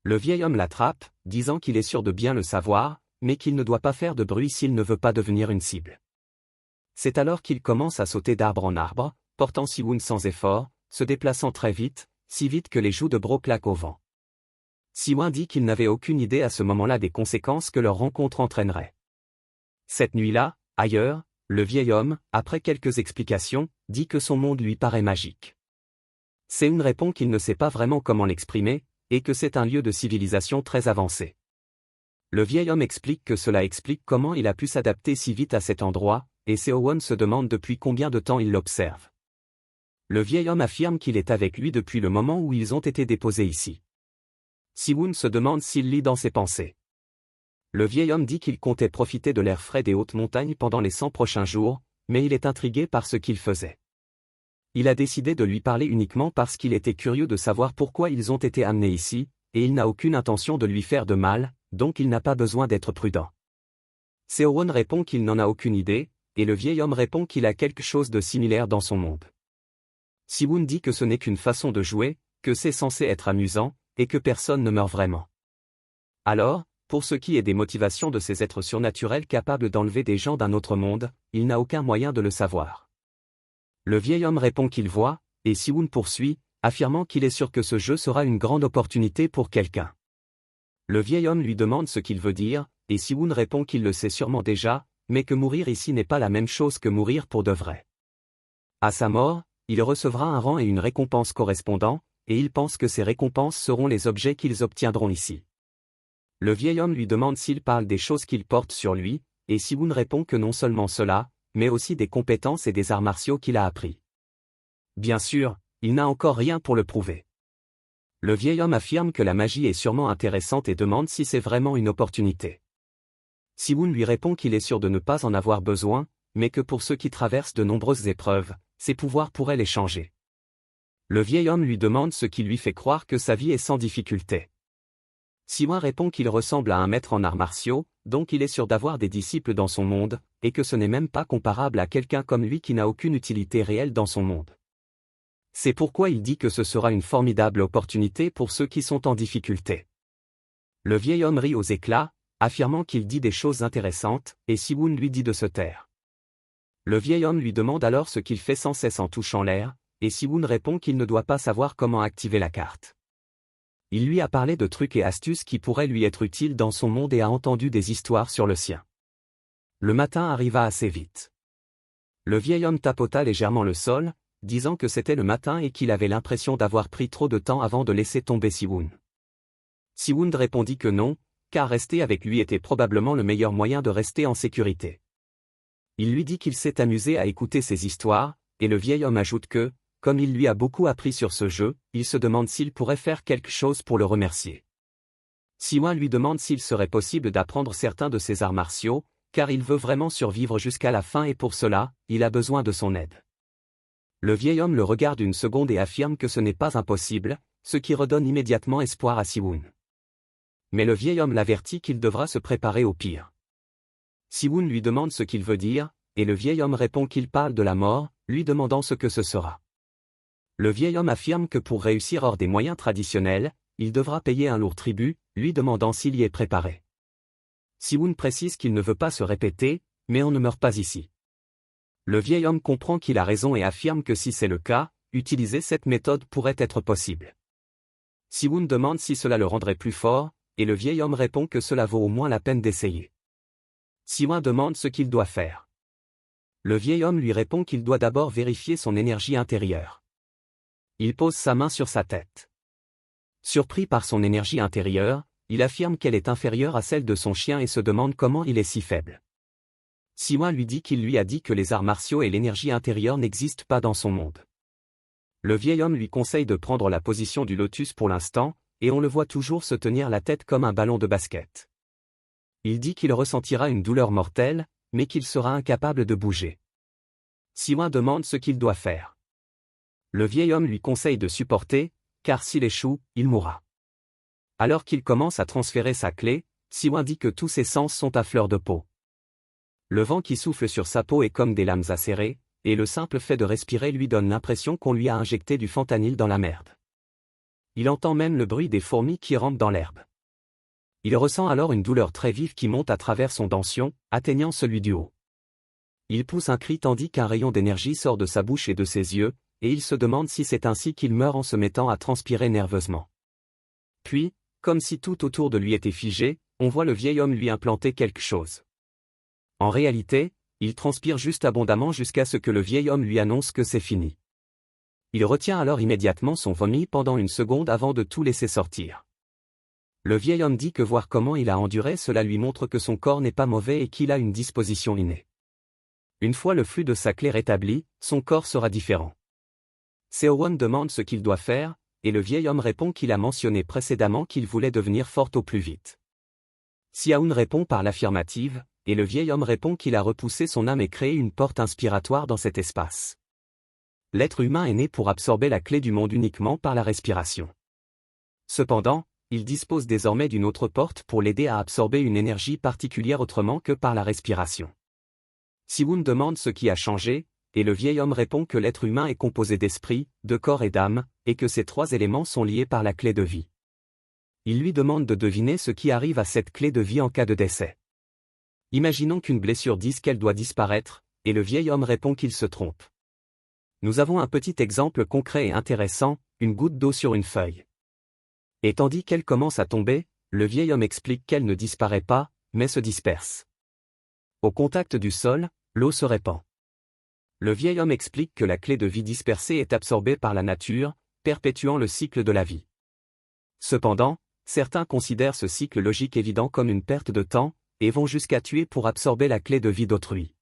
Le vieil homme l'attrape, disant qu'il est sûr de bien le savoir, mais qu'il ne doit pas faire de bruit s'il ne veut pas devenir une cible. C'est alors qu'il commence à sauter d'arbre en arbre, portant Siwon sans effort, se déplaçant très vite, si vite que les joues de Bro claquent au vent. Siwon dit qu'il n'avait aucune idée à ce moment-là des conséquences que leur rencontre entraînerait. Cette nuit-là, ailleurs, le vieil homme, après quelques explications, dit que son monde lui paraît magique. Seun répond qu'il ne sait pas vraiment comment l'exprimer, et que c'est un lieu de civilisation très avancé. Le vieil homme explique que cela explique comment il a pu s'adapter si vite à cet endroit, et Seo-won se demande depuis combien de temps il l'observe. Le vieil homme affirme qu'il est avec lui depuis le moment où ils ont été déposés ici. Siwon se demande s'il lit dans ses pensées. Le vieil homme dit qu'il comptait profiter de l'air frais des hautes montagnes pendant les 100 prochains jours, mais il est intrigué par ce qu'il faisait. Il a décidé de lui parler uniquement parce qu'il était curieux de savoir pourquoi ils ont été amenés ici, et il n'a aucune intention de lui faire de mal, donc il n'a pas besoin d'être prudent. Seo-won répond qu'il n'en a aucune idée, et le vieil homme répond qu'il a quelque chose de similaire dans son monde. Siwon dit que ce n'est qu'une façon de jouer, que c'est censé être amusant, et que personne ne meurt vraiment. Alors, pour ce qui est des motivations de ces êtres surnaturels capables d'enlever des gens d'un autre monde, il n'a aucun moyen de le savoir. Le vieil homme répond qu'il voit, et Siwon poursuit, affirmant qu'il est sûr que ce jeu sera une grande opportunité pour quelqu'un. Le vieil homme lui demande ce qu'il veut dire, et Siwon répond qu'il le sait sûrement déjà, mais que mourir ici n'est pas la même chose que mourir pour de vrai. À sa mort, il recevra un rang et une récompense correspondant, et il pense que ces récompenses seront les objets qu'ils obtiendront ici. Le vieil homme lui demande s'il parle des choses qu'il porte sur lui, et Siwon répond que non seulement cela, mais aussi des compétences et des arts martiaux qu'il a appris. Bien sûr, il n'a encore rien pour le prouver. Le vieil homme affirme que la magie est sûrement intéressante et demande si c'est vraiment une opportunité. Siwon lui répond qu'il est sûr de ne pas en avoir besoin, mais que pour ceux qui traversent de nombreuses épreuves, ses pouvoirs pourraient les changer. Le vieil homme lui demande ce qui lui fait croire que sa vie est sans difficulté. Siwon répond qu'il ressemble à un maître en arts martiaux, donc il est sûr d'avoir des disciples dans son monde, et que ce n'est même pas comparable à quelqu'un comme lui qui n'a aucune utilité réelle dans son monde. C'est pourquoi il dit que ce sera une formidable opportunité pour ceux qui sont en difficulté. Le vieil homme rit aux éclats, affirmant qu'il dit des choses intéressantes, et Siwon lui dit de se taire. Le vieil homme lui demande alors ce qu'il fait sans cesse en touchant l'air, et Siwon répond qu'il ne doit pas savoir comment activer la carte. Il lui a parlé de trucs et astuces qui pourraient lui être utiles dans son monde et a entendu des histoires sur le sien. Le matin arriva assez vite. Le vieil homme tapota légèrement le sol, disant que c'était le matin et qu'il avait l'impression d'avoir pris trop de temps avant de laisser tomber Siwon. Siwon répondit que non, car rester avec lui était probablement le meilleur moyen de rester en sécurité. Il lui dit qu'il s'est amusé à écouter ses histoires, et le vieil homme ajoute que, comme il lui a beaucoup appris sur ce jeu, il se demande s'il pourrait faire quelque chose pour le remercier. Siwon lui demande s'il serait possible d'apprendre certains de ses arts martiaux, car il veut vraiment survivre jusqu'à la fin et pour cela, il a besoin de son aide. Le vieil homme le regarde une seconde et affirme que ce n'est pas impossible, ce qui redonne immédiatement espoir à Siwon. Mais le vieil homme l'avertit qu'il devra se préparer au pire. Siwon lui demande ce qu'il veut dire, et le vieil homme répond qu'il parle de la mort, lui demandant ce que ce sera. Le vieil homme affirme que pour réussir hors des moyens traditionnels, il devra payer un lourd tribut, lui demandant s'il y est préparé. Siwon précise qu'il ne veut pas se répéter, mais on ne meurt pas ici. Le vieil homme comprend qu'il a raison et affirme que si c'est le cas, utiliser cette méthode pourrait être possible. Siwon demande si cela le rendrait plus fort, et le vieil homme répond que cela vaut au moins la peine d'essayer. Siwon demande ce qu'il doit faire. Le vieil homme lui répond qu'il doit d'abord vérifier son énergie intérieure. Il pose sa main sur sa tête. Surpris par son énergie intérieure, il affirme qu'elle est inférieure à celle de son chien et se demande comment il est si faible. Siwon lui dit qu'il lui a dit que les arts martiaux et l'énergie intérieure n'existent pas dans son monde. Le vieil homme lui conseille de prendre la position du lotus pour l'instant, et on le voit toujours se tenir la tête comme un ballon de basket. Il dit qu'il ressentira une douleur mortelle, mais qu'il sera incapable de bouger. Siwon demande ce qu'il doit faire. Le vieil homme lui conseille de supporter, car s'il échoue, il mourra. Alors qu'il commence à transférer sa clé, Siwon dit que tous ses sens sont à fleur de peau. Le vent qui souffle sur sa peau est comme des lames acérées, et le simple fait de respirer lui donne l'impression qu'on lui a injecté du fentanyl dans la merde. Il entend même le bruit des fourmis qui rampent dans l'herbe. Il ressent alors une douleur très vive qui monte à travers son dension, atteignant celui du haut. Il pousse un cri tandis qu'un rayon d'énergie sort de sa bouche et de ses yeux, et il se demande si c'est ainsi qu'il meurt en se mettant à transpirer nerveusement. Puis, comme si tout autour de lui était figé, on voit le vieil homme lui implanter quelque chose. En réalité, il transpire juste abondamment jusqu'à ce que le vieil homme lui annonce que c'est fini. Il retient alors immédiatement son vomi pendant une seconde avant de tout laisser sortir. Le vieil homme dit que voir comment il a enduré cela lui montre que son corps n'est pas mauvais et qu'il a une disposition innée. Une fois le flux de sa clé rétabli, son corps sera différent. Seo-won demande ce qu'il doit faire, et le vieil homme répond qu'il a mentionné précédemment qu'il voulait devenir fort au plus vite. Xiaoun répond par l'affirmative, et le vieil homme répond qu'il a repoussé son âme et créé une porte inspiratoire dans cet espace. L'être humain est né pour absorber la clé du monde uniquement par la respiration. Cependant, il dispose désormais d'une autre porte pour l'aider à absorber une énergie particulière autrement que par la respiration. Siwon demande ce qui a changé, et le vieil homme répond que l'être humain est composé d'esprit, de corps et d'âme, et que ces trois éléments sont liés par la clé de vie. Il lui demande de deviner ce qui arrive à cette clé de vie en cas de décès. Imaginons qu'une blessure dise qu'elle doit disparaître, et le vieil homme répond qu'il se trompe. Nous avons un petit exemple concret et intéressant, une goutte d'eau sur une feuille. Et tandis qu'elle commence à tomber, le vieil homme explique qu'elle ne disparaît pas, mais se disperse. Au contact du sol, l'eau se répand. Le vieil homme explique que la clé de vie dispersée est absorbée par la nature, perpétuant le cycle de la vie. Cependant, certains considèrent ce cycle logique évident comme une perte de temps, et vont jusqu'à tuer pour absorber la clé de vie d'autrui.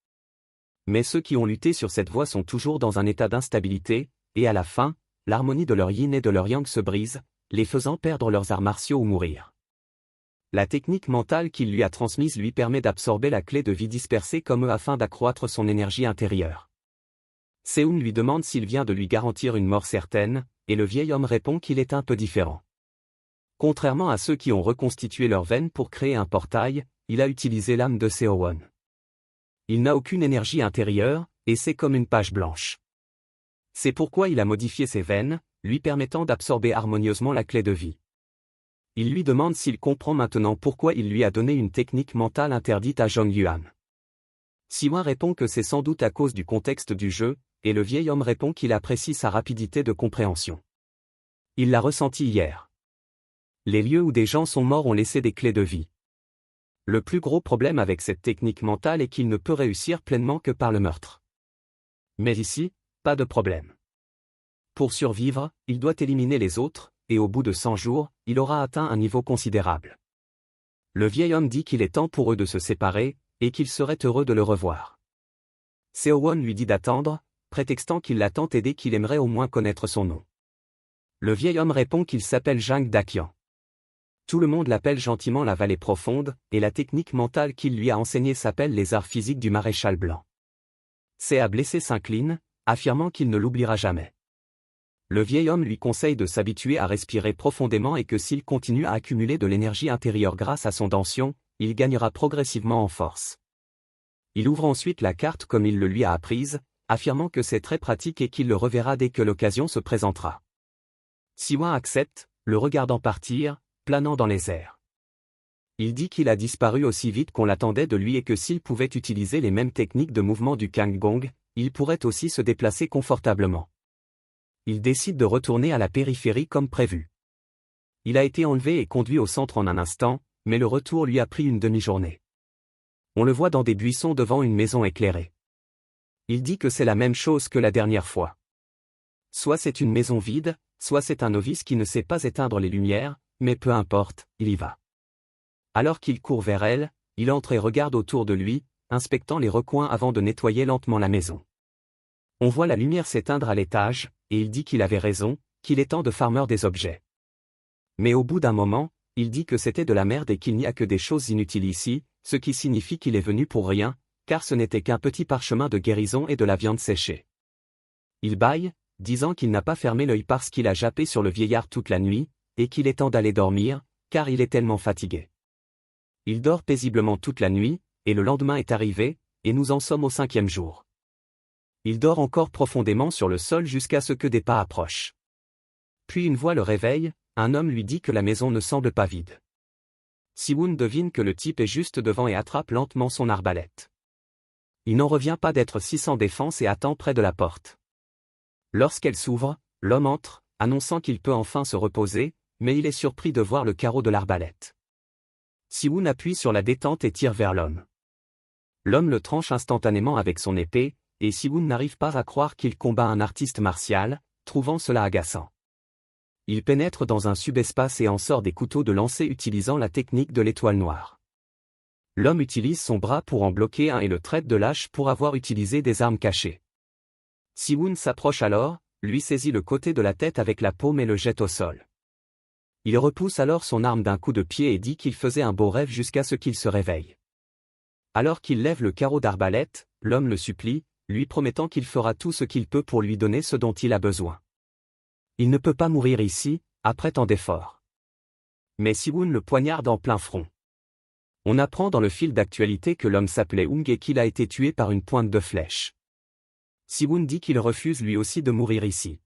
Mais ceux qui ont lutté sur cette voie sont toujours dans un état d'instabilité, et à la fin, l'harmonie de leur yin et de leur yang se brise, les faisant perdre leurs arts martiaux ou mourir. La technique mentale qu'il lui a transmise lui permet d'absorber la clé de vie dispersée comme eux afin d'accroître son énergie intérieure. Seun lui demande s'il vient de lui garantir une mort certaine, et le vieil homme répond qu'il est un peu différent. Contrairement à ceux qui ont reconstitué leurs veines pour créer un portail, il a utilisé l'âme de Seo-won. Il n'a aucune énergie intérieure, et c'est comme une page blanche. C'est pourquoi il a modifié ses veines, lui permettant d'absorber harmonieusement la clé de vie. Il lui demande s'il comprend maintenant pourquoi il lui a donné une technique mentale interdite à Jong Yuan. Siwon répond que c'est sans doute à cause du contexte du jeu, et le vieil homme répond qu'il apprécie sa rapidité de compréhension. Il l'a ressenti hier. Les lieux où des gens sont morts ont laissé des clés de vie. Le plus gros problème avec cette technique mentale est qu'il ne peut réussir pleinement que par le meurtre. Mais ici, pas de problème. Pour survivre, il doit éliminer les autres, et au bout de 100 jours, il aura atteint un niveau considérable. Le vieil homme dit qu'il est temps pour eux de se séparer, et qu'il serait heureux de le revoir. Seo-won lui dit d'attendre, prétextant qu'il l'a tant aidé qu'il aimerait au moins connaître son nom. Le vieil homme répond qu'il s'appelle Jang Dakian. Tout le monde l'appelle gentiment la vallée profonde, et la technique mentale qu'il lui a enseignée s'appelle les arts physiques du maréchal blanc. Seo blessé s'incline, affirmant qu'il ne l'oubliera jamais. Le vieil homme lui conseille de s'habituer à respirer profondément et que s'il continue à accumuler de l'énergie intérieure grâce à son dansion, il gagnera progressivement en force. Il ouvre ensuite la carte comme il le lui a apprise, affirmant que c'est très pratique et qu'il le reverra dès que l'occasion se présentera. Siwon accepte, le regardant partir, planant dans les airs. Il dit qu'il a disparu aussi vite qu'on l'attendait de lui et que s'il pouvait utiliser les mêmes techniques de mouvement du Kangong, il pourrait aussi se déplacer confortablement. Il décide de retourner à la périphérie comme prévu. Il a été enlevé et conduit au centre en un instant, mais le retour lui a pris une demi-journée. On le voit dans des buissons devant une maison éclairée. Il dit que c'est la même chose que la dernière fois. Soit c'est une maison vide, soit c'est un novice qui ne sait pas éteindre les lumières, mais peu importe, il y va. Alors qu'il court vers elle, il entre et regarde autour de lui, inspectant les recoins avant de nettoyer lentement la maison. On voit la lumière s'éteindre à l'étage, et il dit qu'il avait raison, qu'il est temps de farmer des objets. Mais au bout d'un moment, il dit que c'était de la merde et qu'il n'y a que des choses inutiles ici, ce qui signifie qu'il est venu pour rien, car ce n'était qu'un petit parchemin de guérison et de la viande séchée. Il bâille, disant qu'il n'a pas fermé l'œil parce qu'il a jappé sur le vieillard toute la nuit, et qu'il est temps d'aller dormir, car il est tellement fatigué. Il dort paisiblement toute la nuit, et le lendemain est arrivé, et nous en sommes au 5e jour. Il dort encore profondément sur le sol jusqu'à ce que des pas approchent. Puis une voix le réveille, un homme lui dit que la maison ne semble pas vide. Siwon devine que le type est juste devant et attrape lentement son arbalète. Il n'en revient pas d'être si sans défense et attend près de la porte. Lorsqu'elle s'ouvre, l'homme entre, annonçant qu'il peut enfin se reposer, mais il est surpris de voir le carreau de l'arbalète. Siwon appuie sur la détente et tire vers l'homme. L'homme le tranche instantanément avec son épée, et Siwon n'arrive pas à croire qu'il combat un artiste martial, trouvant cela agaçant. Il pénètre dans un subespace et en sort des couteaux de lancer utilisant la technique de l'étoile noire. L'homme utilise son bras pour en bloquer un et le traite de lâche pour avoir utilisé des armes cachées. Siwon s'approche alors, lui saisit le côté de la tête avec la paume et le jette au sol. Il repousse alors son arme d'un coup de pied et dit qu'il faisait un beau rêve jusqu'à ce qu'il se réveille. Alors qu'il lève le carreau d'arbalète, l'homme le supplie, lui promettant qu'il fera tout ce qu'il peut pour lui donner ce dont il a besoin. Il ne peut pas mourir ici, après tant d'efforts. Mais Siwon le poignarde en plein front. On apprend dans le fil d'actualité que l'homme s'appelait Hung et qu'il a été tué par une pointe de flèche. Siwon dit qu'il refuse lui aussi de mourir ici.